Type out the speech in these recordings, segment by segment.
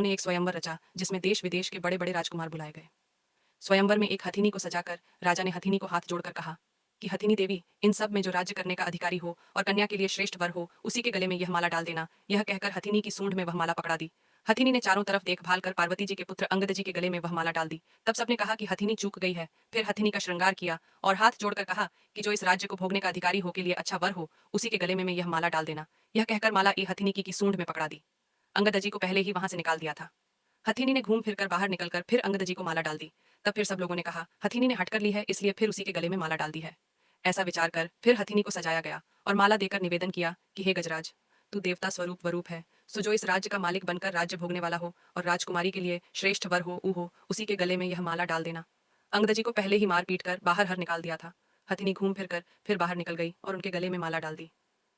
उन्होंने एक स्वयंवर रचा जिसमें देश विदेश के बड़े बड़े राजकुमार बुलाए गए। स्वयंवर में एक हथिनी को सजाकर राजा ने हथिनी को हाथ जोड़कर कहा कि हथिनी देवी, इन सब में जो राज्य करने का अधिकारी हो और कन्या के लिए श्रेष्ठ वर हो, उसी के गले में यह माला डाल देना। यह कहकर हथिनी की सूंड में वह माला पकड़ा दी। हथिनी ने चारों तरफ देखभाल कर पार्वती जी के पुत्र अंगद जी के गले में वह माला डाल दी। तब सबने कहा कि हथिनी चूक गई है। फिर हथिनी का श्रृंगार किया और हाथ जोड़कर कहा कि जो इस राज्य को भोगने का अधिकारी हो के लिए अच्छा वर हो, उसी के गले में यह माला डाल देना। यह कहकर माला ए हथिनी की सूंड में पकड़ा दी। अंगद जी को पहले ही वहां से निकाल दिया था। हथिनी ने घूम फिरकर बाहर निकलकर फिर अंगद जी को माला डाल दी। तब फिर सब लोगों ने कहा हथिनी ने हटकर ली है, इसलिए फिर उसी के गले में माला डाल दी है। ऐसा विचार कर फिर हथिनी को सजाया गया और माला देकर निवेदन किया कि हे गजराज, तू देवता स्वरूप वरूप है, सो जो इस राज्य का मालिक बनकर राज्य भोगने वाला हो और राजकुमारी के लिए श्रेष्ठ वर हो ऊ हो, उसी के गले में यह माला डाल देना। अंगद जी को पहले ही मार पीट कर बाहर हर निकाल दिया था। हथिनी घूम फिर कर फिर बाहर निकल गई और उनके गले में माला डाल दी।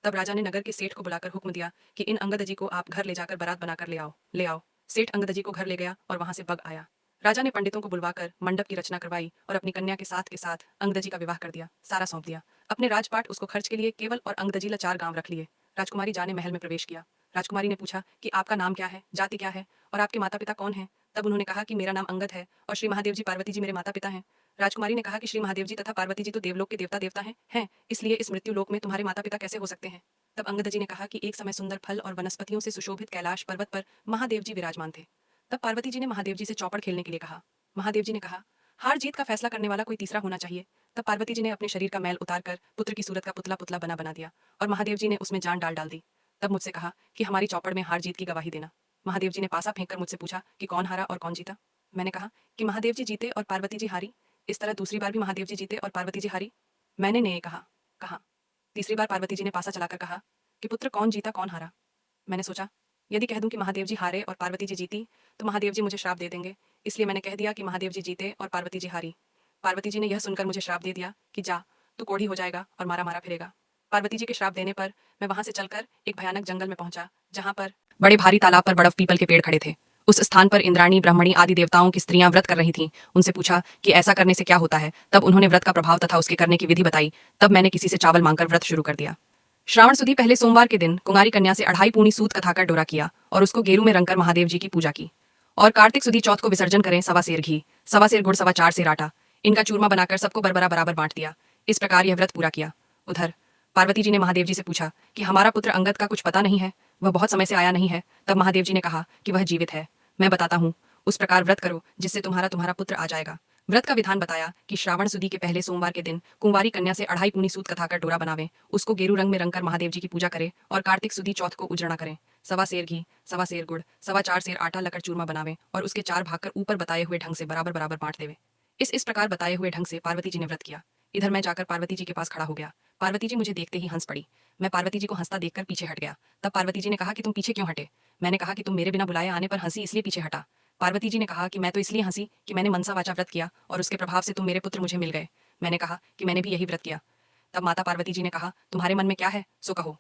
तब राजा ने नगर के सेठ को बुलाकर हुक्म दिया कि इन अंगद जी को आप घर ले जाकर बारात बनाकर ले आओ। सेठ अंगद जी को घर ले गया और वहां से बग आया। राजा ने पंडितों को बुलवाकर मंडप की रचना करवाई और अपनी कन्या के साथ अंगद जी का विवाह कर दिया, सारा सौंप दिया। अपने राजपाट उसको खर्च के लिए केवल और अंगदजीला 4 गांव रख लिए। राजकुमारी जाने महल में प्रवेश किया। राजकुमारी ने पूछा कि आपका नाम क्या है, जाति क्या है और आपके माता पिता कौन हैं। तब उन्होंने कहा कि मेरा नाम अंगद है और श्री महादेव जी पार्वती जी मेरे माता पिता हैं। राजकुमारी ने कहा कि श्री महादेव जी तथा पार्वती जी तो देवलोक के देवता देवता हैं, इसलिए इस मृत्यु लोक में तुम्हारे माता पिता कैसे हो सकते हैं। तब अंगद जी ने कहा कि एक समय सुंदर फल और वनस्पतियों से सुशोभित कैलाश पर्वत पर महादेव जी विराजमान थे। तब पार्वती जी ने महादेव जी से चौपड़ खेलने के लिए कहा। महादेव जी ने कहा हार जीत का फैसला करने वाला कोई तीसरा होना चाहिए। तब पार्वती जी ने अपने शरीर का मैल उतारकर पुत्र की सूरत का पुतला पुतला बना दिया और महादेव जी ने उसमें जान डाल दी। तब मुझसे कहा कि हमारी चौपड़ में हार जीत की गवाही देना। महादेव जी ने पासा फेंककर मुझसे पूछा कि कौन हारा और कौन जीता। मैंने कहा कि महादेव जी जीते और पार्वती जी हारी। इस तरह दूसरी बार भी महादेव जी जीते और पार्वती जी हारी। मैंने ने कहा। तीसरी बार पार्वती जी ने पासा चलाकर कहा कि पुत्र कौन जीता कौन हारा। मैंने सोचा यदि कह दूं कि महादेव जी हारे और पार्वती जी जीती तो महादेव जी मुझे श्राप दे देंगे, इसलिए मैंने कह दिया कि महादेव जी जीते और पार्वती जी हारी। पार्वती जी ने यह सुनकर मुझे श्राप दे दिया कि जा, तू कोढ़ी हो जाएगा और मारा मारा फिरेगा। पार्वती जी के श्राप देने पर मैं वहां से चलकर एक भयानक जंगल में पहुंचा, जहां पर बड़े भारी तालाब पर बड़फ पीपल के पेड़ खड़े थे। उस स्थान पर इंद्राणी ब्राह्मणी आदि देवताओं की स्त्रियां व्रत कर रही थीं। उनसे पूछा कि ऐसा करने से क्या होता है। तब उन्होंने व्रत का प्रभाव तथा उसके करने की विधि बताई। तब मैंने किसी से चावल मांगकर व्रत शुरू कर दिया। श्रावण सुदी पहले सोमवार के दिन कुंवारी कन्या से 2.5 पूनी सूत कथाकर डोरा किया और उसको गेरू में रंगकर महादेव जी की पूजा की। और कार्तिक सुदी चौथ को विसर्जन करें 1.25 सेर घी, 1.25 सेर गुड़, 4.25 सेर आटा, इनका चूरमा बनाकर सबको बराबर बराबर बांट दिया। इस प्रकार यह व्रत पूरा किया। उधर पार्वती जी ने महादेव जी से पूछा कि हमारा पुत्र अंगद का कुछ पता नहीं है, वह बहुत समय से आया नहीं है। तब महादेव जी ने कहा कि वह जीवित है, मैं बताता हूँ। उस प्रकार व्रत करो जिससे तुम्हारा तुम्हारा पुत्र आ जाएगा। व्रत का विधान बताया कि श्रावण सुदी के पहले सोमवार के दिन कुंवारी कन्या से 2.5 पूनी सूत कथाकर डोरा बनावे, उसको गेरू रंग में रंगकर महादेव जी की पूजा करे और कार्तिक सुदी चौथ को उजड़ा करें। 1.25 सेर घी, 1.25 सेर गुड़, 4.25 सेर आटा लकर चूरमा बनावे और उसके 4 भाग कर ऊपर बताए हुए ढंग से बराबर बराबर बांट देवे। इस प्रकार बताए हुए ढंग से पार्वती जी ने व्रत किया। इधर मैं जाकर पार्वती जी के पास खड़ा हो गया। पार्वती जी मुझे देखते ही हंस पड़ी। मैं पार्वती जी को हंसता देखकर पीछे हट गया। तब पार्वती जी ने कहा कि तुम पीछे क्यों हटे। मैंने कहा कि तुम मेरे बिना बुलाए आने पर हंसी, इसलिए पीछे हटा। पार्वती जी ने कहा कि मैं तो इसलिए हंसी कि मैंने मनसा वाचा व्रत किया और उसके प्रभाव से तुम मेरे पुत्र मुझे मिल गए। मैंने कहा कि मैंने भी यही व्रत किया। तब माता पार्वती जी ने कहा तुम्हारे मन में क्या है सो कहो।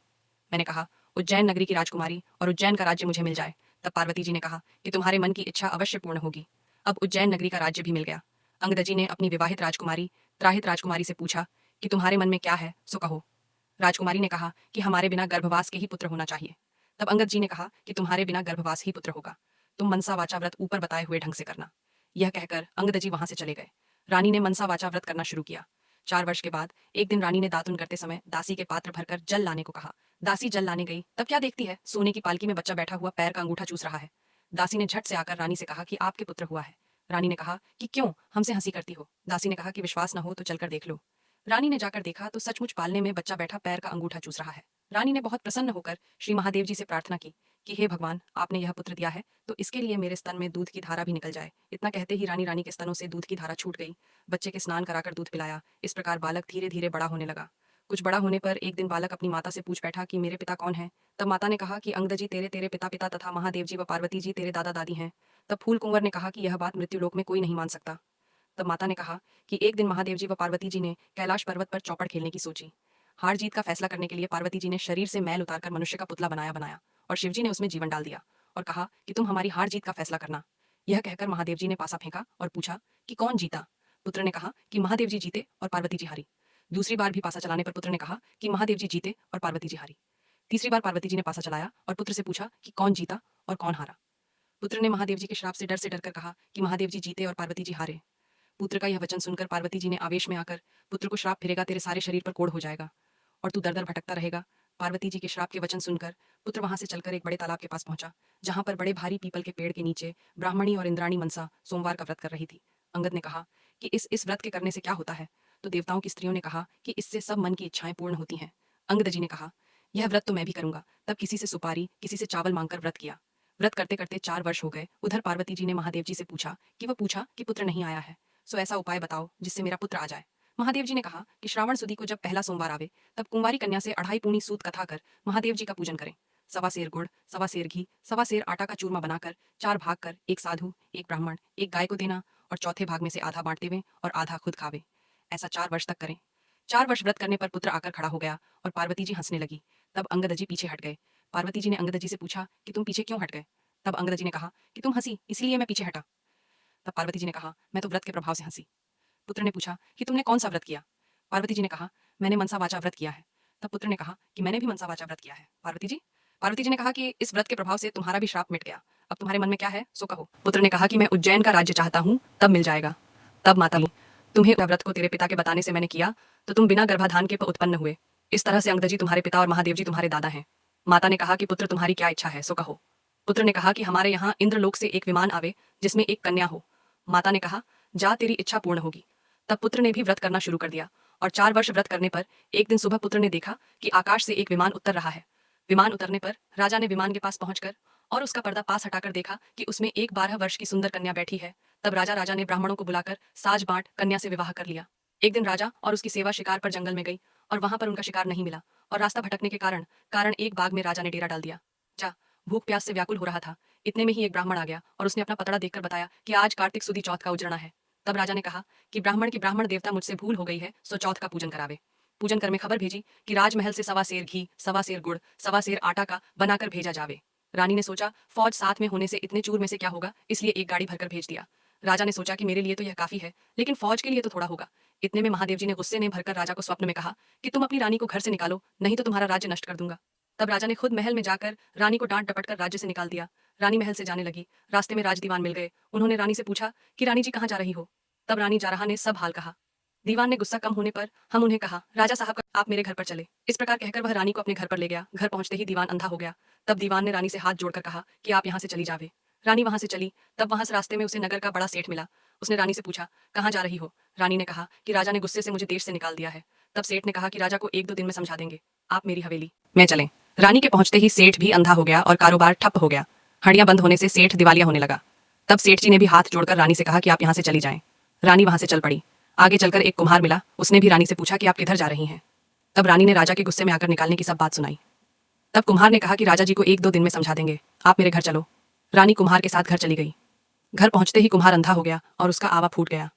मैंने कहा उज्जैन नगरी की राजकुमारी और उज्जैन का राज्य मुझे मिल जाए। तब पार्वती जी ने कहा कि तुम्हारे मन की इच्छा अवश्य पूर्ण होगी। अब उज्जैन नगरी का राज्य भी मिल गया। अंगद जी ने अपनी विवाहित राजकुमारी त्राहित राजकुमारी से पूछा कि तुम्हारे मन में क्या है सो कहो। राजकुमारी ने कहा कि हमारे बिना गर्भवास के ही पुत्र होना चाहिए। तब अंगद जी ने कहा कि तुम्हारे बिना गर्भवास ही पुत्र होगा। तुम मनसा वाचा व्रत ऊपर बताए हुए ढंग से करना। यह कहकर अंगद जी वहां से चले गए। रानी ने मनसा वाचा व्रत करना शुरू किया। 4 वर्ष के बाद एक दिन रानी ने दातुन करते समय दासी के पात्र भरकर जल लाने को कहा। दासी जल लाने गई, तब क्या देखती है, सोने की पालकी में बच्चा बैठा हुआ पैर का अंगूठा चूस रहा है। दासी ने झट से आकर रानी से कहा कि आपके पुत्र हुआ है। रानी ने कहा कि क्यों, हमसे हंसी करती हो। दासी ने कहा कि विश्वास न हो तो चलकर देख लो। रानी ने जाकर देखा तो सचमुच पालने में बच्चा बैठा पैर का अंगूठा चूस रहा है। रानी ने बहुत प्रसन्न होकर श्री महादेव जी से प्रार्थना की कि हे भगवान, आपने यह पुत्र दिया है तो इसके लिए मेरे स्तन में दूध की धारा भी निकल जाए। इतना कहते ही रानी रानी के स्तनों से दूध की धारा छूट गई। बच्चे के स्नान कराकर दूध पिलाया। इस प्रकार बालक धीरे धीरे बड़ा होने लगा। कुछ बड़ा होने पर एक दिन बालक अपनी माता से पूछ बैठा कि मेरे पिता कौन है। तब माता ने कहा कि अंगद जी तेरे तेरे पिता पिता तथा महादेव जी व पार्वती जी तेरे दादा दादी हैं। तब फूल कुंवर ने कहा कि यह बात मृत्युलोक में कोई नहीं मान सकता। तब माता ने कहा कि एक दिन महादेव जी व पार्वती जी ने कैलाश पर्वत पर चौपड़ खेलने की सोची। हार जीत का फैसला करने के लिए पार्वती जी ने शरीर से मैल उतारकर मनुष्य का पुतला बनाया बनाया और शिवजी ने उसमें जीवन डाल दिया और कहा कि तुम हमारी हार जीत का फैसला करना। यह कहकर महादेव जी ने पासा फेंका और पूछा कि कौन जीता। पुत्र ने कहा कि महादेव जी जीते और पार्वती जी हारी। दूसरी बार भी पासा चलाने पर पुत्र ने कहा कि महादेव जी जीते और पार्वती जी हारी। तीसरी बार पार्वती जी ने पासा चलाया और पुत्र से पूछा कि कौन जीता और कौन हारा। पुत्र ने महादेव जी के श्राप से डर कर कहा कि महादेव जी जीते और पार्वती जी हारे। पुत्र का यह वचन सुनकर पार्वती जी ने आवेश में आकर पुत्र को श्राप फिरेगा, तेरे सारे शरीर पर कोढ़ हो जाएगा और तू दर दर भटकता रहेगा। पार्वती जी के श्राप के वचन सुनकर पुत्र वहां से चलकर एक बड़े तालाब के पास पहुंचा, जहां पर बड़े भारी पीपल के पेड़ के नीचे ब्राह्मणी और इंद्राणी मनसा सोमवार का व्रत कर रही थी। अंगद ने कहा कि इस व्रत के करने से क्या होता है? तो देवताओं की स्त्रियों ने कहा कि इससे सब मन की इच्छाएं पूर्ण होती हैं। अंगद जी ने कहा, यह व्रत तो मैं भी करूंगा। तब किसी से सुपारी, किसी से चावल मांगकर व्रत किया। व्रत करते करते 4 वर्ष हो गए। उधर पार्वती जी ने महादेव जी से पूछा कि पुत्र नहीं आया है, सो ऐसा उपाय बताओ जिससे मेरा पुत्र आ जाए। महादेव जी ने कहा कि श्रावण सुदी को जब पहला सोमवार आवे, तब कुंवारी कन्या से 2.5 पूनी सूत कथा कर महादेव जी का पूजन करें। 1.25 सेर गुड़, 1.25 सेर घी, 1.25 सेर आटा का चूरमा बनाकर 4 भाग कर एक साधु, एक ब्राह्मण, एक गाय को देना और चौथे भाग में से आधा बांट देवे और आधा खुद खावे। ऐसा 4 वर्ष तक करें। 4 वर्ष व्रत करने पर पुत्र आकर खड़ा हो गया और पार्वती जी हंसने लगी। तब अंगद जी पीछे हट गए। पार्वती जी ने अंगद जी से पूछा कि तुम पीछे क्यों हट गए? तब अंगद जी ने कहा कि तुम हंसी, इसलिए मैं पीछे हटा। तब पार्वती जी ने कहा, मैं तो व्रत के प्रभाव से हंसी। पुत्र ने पूछा कि तुमने कौन सा व्रत किया? पार्वती जी ने कहा, मैंने मनसा वाचा व्रत किया है। तब पुत्र ने कहा कि मैंने भी मनसा वाचा व्रत किया है। पार्वती जी ने कहा कि इस व्रत के प्रभाव से तुम्हारा भी श्राप मिट गया। अब तुम्हारे मन में क्या है सो कहो। पुत्र ने कहा कि मैं उज्जैन का राज्य चाहता हूँ, तब मिल जाएगा। तब माता बोली, तुम्हें व्रत को तेरे पिता के बताने से मैंने किया, तो तुम बिना गर्भाधान के उत्पन्न हुए। इस तरह से अंगद जी तुम्हारे पिता और महादेव जी तुम्हारे दादा हैं। माता ने कहा कि पुत्र तुम्हारी क्या इच्छा है सो कहो। पुत्र ने कहा कि हमारे यहाँ इंद्रलोक से एक विमान आवे जिसमें एक कन्या हो। माता ने कहा, जा तेरी इच्छा पूर्ण होगी। तब पुत्र ने भी व्रत करना शुरू कर दिया और 4 वर्ष व्रत करने पर एक दिन सुबह पुत्र ने देखा कि आकाश से एक विमान उतर रहा है। विमान उतरने पर राजा ने विमान के पास पहुंचकर और उसका पर्दा पास हटाकर देखा कि उसमें एक 12 वर्ष की सुंदर कन्या बैठी है। तब राजा ने ब्राह्मणों को बुलाकर साज बांट कन्या से विवाह कर लिया। एक दिन राजा और उसकी सेवा शिकार पर जंगल में गई और वहां पर उनका शिकार नहीं मिला और रास्ता भटकने के कारण कारण एक बाग में राजा ने डेरा डाल दिया। जा भूख प्यास से व्याकुल हो रहा था। इतने में ही एक ब्राह्मण आ गया और उसने अपना पतड़ा देखकर बताया कि आज कार्तिक सुदी चौथ का उजरना है। तब राजा ने कहा कि ब्राह्मण देवता मुझसे भूल हो गई है, सो चौथ का पूजन करावे। पूजन कर में खबर भेजी कि राजमहल से 1.25 सेर घी, 1.25 सेर गुड़, 1.25 सेर आटा का बनाकर भेजा जावे। रानी ने सोचा फौज साथ में होने से इतने चूर में से क्या होगा, इसलिए एक गाड़ी भरकर भेज दिया। राजा ने सोचा कि मेरे लिए तो यह काफी है, लेकिन फौज के लिए तो थोड़ा होगा। इतने में महादेव जी ने गुस्से ने भरकर राजा को स्वप्न में कहा कि तुम अपनी रानी को घर से निकालो, नहीं तो तुम्हारा राज्य नष्ट कर दूंगा। तब राजा ने खुद महल में जाकर रानी को डांट डपट कर राज्य से निकाल दिया। रानी महल से जाने लगी। रास्ते में राज दीवान मिल गए। उन्होंने रानी से पूछा कि रानी जी कहाँ जा रही हो? तब रानी जारहा ने सब हाल कहा। दीवान ने गुस्सा कम होने पर हम उन्हें कहा, राजा साहब आप मेरे घर पर चले। इस प्रकार कहकर वह रानी को अपने घर पर ले गया। घर पहुंचते ही दीवान अंधा हो गया। तब दीवान ने रानी से हाथ जोड़कर कहा कि आप यहाँ से चली जावे। रानी वहां से चली। तब वहां से रास्ते में उसे नगर का बड़ा सेठ मिला। उसने रानी से पूछा, कहाँ जा रही हो? रानी ने कहा कि राजा ने गुस्से से मुझे देश से निकाल दिया है। तब सेठ ने कहा कि राजा को 1-2 दिन में समझा देंगे, आप मेरी हवेली में चलें। रानी के पहुंचते ही सेठ भी अंधा हो गया और कारोबार ठप हो गया। हड़ियां बंद होने से सेठ दिवालिया होने लगा। तब सेठ जी ने भी हाथ जोड़कर रानी से कहा कि आप यहाँ से चली जाएं। रानी वहां से चल पड़ी। आगे चलकर एक कुम्हार मिला। उसने भी रानी से पूछा कि आप किधर जा रही हैं? तब रानी ने राजा के गुस्से में आकर निकालने की सब बात सुनाई। तब कुम्हार ने कहा कि राजा जी को 1-2 दिन में समझा देंगे, आप मेरे घर चलो। रानी कुम्हार के साथ घर चली गई। घर पहुंचते ही कुम्हार अंधा हो गया और उसका आवा फूट गया।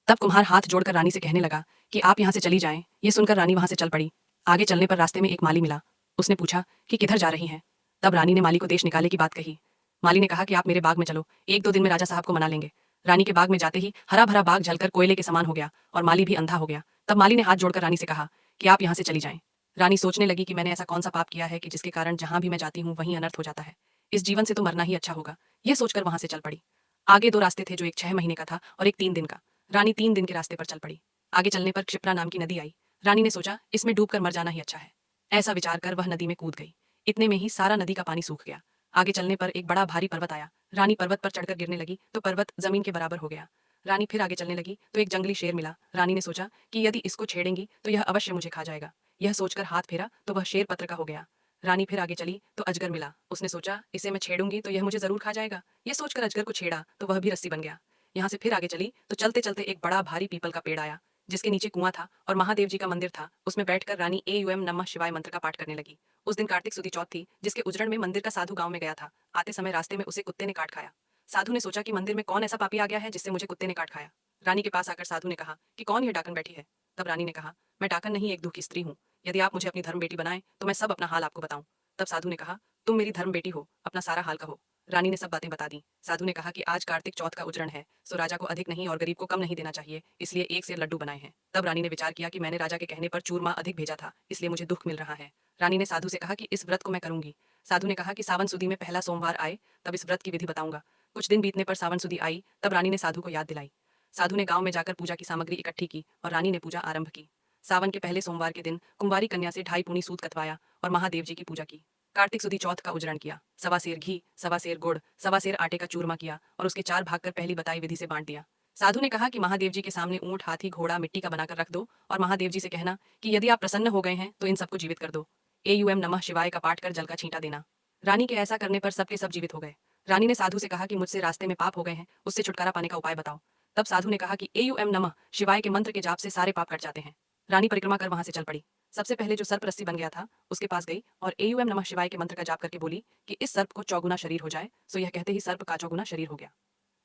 तब कुम्हार हाथ जोड़कर रानी से कहने लगा कि आप यहाँ से चली जाएं। ये सुनकर रानी वहां से चल पड़ी। आगे चलने पर रास्ते में एक माली मिला। उसने पूछा कि किधर जा रही हैं? तब रानी ने माली को देश निकाले की बात कही। माली ने कहा कि आप मेरे बाग में चलो, 1-2 दिन में राजा साहब को मना लेंगे। रानी के बाग में जाते ही हरा भरा बाग जलकर कोयले के समान हो गया और माली भी अंधा हो गया। तब माली ने हाथ जोड़कर रानी से कहा कि आप यहाँ से चली जाएं। रानी सोचने लगी कि मैंने ऐसा कौन सा पाप किया है कि जिसके कारण जहां भी मैं जाती हूँ वहीं अनर्थ हो जाता है। इस जीवन से तो मरना ही अच्छा होगा। यह सोचकर वहां से चल पड़ी। आगे 2 रास्ते थे, जो एक 6 महीने का था और एक 3 दिन का। रानी 3 दिन के रास्ते पर चल पड़ी। आगे चलने पर क्षिप्रा नाम की नदी आई। रानी ने सोचा इसमें डूबकर मर जाना ही अच्छा है। ऐसा विचार कर वह नदी में कूद गई। इतने में ही सारा नदी का पानी सूख गया। आगे चलने पर एक बड़ा भारी पर्वत आया। रानी पर्वत पर चढ़कर गिरने लगी तो पर्वत जमीन के बराबर हो गया। रानी फिर आगे चलने लगी तो एक जंगली शेर मिला। रानी ने सोचा कि यदि इसको छेड़ेंगी तो यह अवश्य मुझे खा जाएगा। यह सोचकर हाथ फेरा तो वह शेर पत्र का हो गया। रानी फिर आगे चली तो अजगर मिला। उसने सोचा इसे मैं छेड़ूंगी तो यह मुझे जरूर खा जाएगा। यह सोचकर अजगर को छेड़ा तो वह भी रस्सी बन गया। यहाँ से फिर आगे चली तो चलते चलते एक बड़ा भारी पीपल का पेड़ आया, जिसके नीचे कुआं था और महादेव जी का मंदिर था। उसमें बैठकर रानी एम नमः शिवाय मंत्र का पाठ करने लगी। उस दिन कार्तिक सुदी चौथ थी, जिसके उजड़न में मंदिर का साधु गांव में गया था। आते समय रास्ते में उसे कुत्ते ने काट खाया। साधु ने सोचा कि मंदिर में कौन ऐसा पापी आ गया है जिससे मुझे कुत्ते ने काट खाया। रानी के पास आकर साधु ने कहा कि कौन यह डाकन बैठी है? तब रानी ने कहा, मैं डाकन नहीं, एक दुखी स्त्री हूँ। यदि आप मुझे अपनी धर्म बेटी बनाएं तो मैं सब अपना हाल आपको बताऊं। तब साधु ने कहा, तुम मेरी धर्म बेटी हो, अपना सारा हाल कहो। रानी ने सब बातें बता दी। साधु ने कहा कि आज कार्तिक चौथ का उजरण है, सो राजा को अधिक नहीं और गरीब को कम नहीं देना चाहिए, इसलिए 1 सेर लड्डू बनाए हैं। तब रानी ने विचार किया कि मैंने राजा के कहने पर चूरमा अधिक भेजा था, इसलिए मुझे दुख मिल रहा है। रानी ने साधु से कहा कि इस व्रत को मैं करूंगी। साधु ने कहा कि सावन सुदी में पहला सोमवार आए तब इस व्रत की विधि बताऊंगा। कुछ दिन बीतने पर सावन सुदी आई, तब रानी ने साधु को याद दिलाई। साधु ने गांव में जाकर पूजा की सामग्री इकट्ठी की और रानी ने पूजा आरंभ की। सावन के पहले सोमवार के दिन कुंवारी कन्या से 2.5 पूनी सूत कतवाया और महादेव जी की पूजा की। कार्तिक सुदी चौथ का उजरण किया, सवा सेर घी, सवा सेर गुड़, सवा सेर आटे का चूरमा किया और उसके 4 भाग कर पहली बताई विधि से बांट दिया। साधु ने कहा कि महादेव जी के सामने ऊंट, हाथी, घोड़ा मिट्टी का बनाकर रख दो और महादेव जी से कहना कि यदि आप प्रसन्न हो गए हैं तो इन सबको जीवित कर दो। एयूएम नमः शिवाय का पाठ कर जल का छींटा देना। रानी के ऐसा करने पर सबके सब जीवित हो गए। रानी ने साधु से कहा कि मुझसे रास्ते में पाप हो गए हैं, उससे छुटकारा पाने का उपाय बताओ। तब साधु ने कहा कि एयूएम नमः शिवाय के मंत्र के जाप से सारे पाप कट जाते हैं। रानी परिक्रमा कर वहां से चल पड़ी। सबसे पहले जो सर्प रस्सी बन गया था उसके पास गई और एयूएम नमः शिवाय के मंत्र का जाप करके बोली कि इस सर्प को चौगुना शरीर हो जाए। सो यह कहते ही सर्प का चौगुना शरीर हो गया।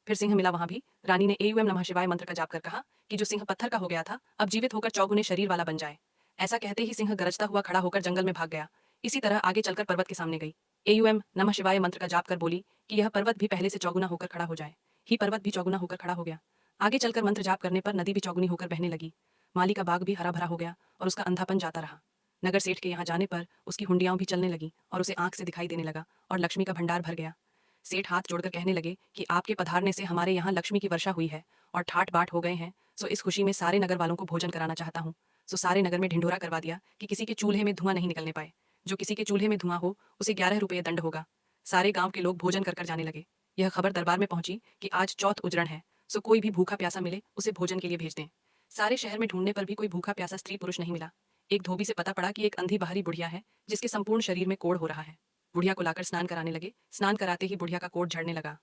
फिर सिंह मिला वहां भी। रानी ने एयूएम नमः शिवाय मंत्र का जाप कर कहा कि जो सिंह पत्थर का हो गया था अब जीवित होकर चौगुने शरीर वाला बन जाए। ऐसा कहते ही सिंह गरजता हुआ खड़ा होकर जंगल में भाग गया। इसी तरह आगे चलकर पर्वत के सामने गई। एयूएम नमः शिवाय मंत्र का जाप कर बोली कि यह पर्वत भी पहले से चौगुना होकर खड़ा हो जाए। ही पर्वत भी चौगुना होकर खड़ा हो गया। आगे चलकर मंत्र जाप करने पर नदी भी चौगुनी होकर बहने लगी। माली का बाग भी हरा भरा हो गया और उसका अंधापन जाता रहा। नगर सेठ के यहाँ जाने पर उसकी हुंडियां भी चलने लगी और उसे आंख से दिखाई देने लगा और लक्ष्मी का भंडार भर गया। सेठ हाथ जोड़कर कहने लगे कि आपके पधारने से हमारे यहाँ लक्ष्मी की वर्षा हुई है और ठाट बाट हो गए हैं। सो इस खुशी में सारे नगर वालों को भोजन कराना चाहता हूँ। सो सारे नगर में ढिंढोरा करवा दिया कि किसी के चूल्हे में धुआं नहीं निकलने पाए। जो किसी के चूल्हे में धुआं हो उसे 11 रुपये दंड होगा। सारे गांव के लोग भोजन कर कर जाने लगे। यह खबर दरबार में पहुंची कि आज चौथ उजरण है, सो कोई भी भूखा प्यासा मिले उसे भोजन के लिए भेज दें। सारे शहर में ढूंढने पर भी कोई भूखा प्यासा स्त्री पुरुष नहीं मिला। एक धोबी से पता पड़ा कि एक अंधी बाहरी बुढ़िया है जिसके संपूर्ण शरीर में कोढ़ हो रहा है। बुढ़िया को लाकर स्नान कराने लगे। स्नान कराते ही बुढ़िया का कोढ़ झड़ने लगा।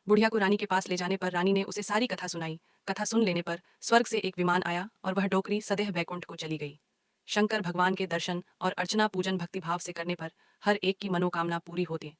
बुढ़िया को रानी के पास ले जाने पर रानी ने उसे सारी कथा सुनाई। कथा सुन लेने पर स्वर्ग से एक विमान आया और वह डोकरी सदैह बैकुंठ को चली गई। शंकर भगवान के दर्शन और अर्चना पूजन भक्तिभाव से करने पर हर एक की मनोकामना पूरी होती है।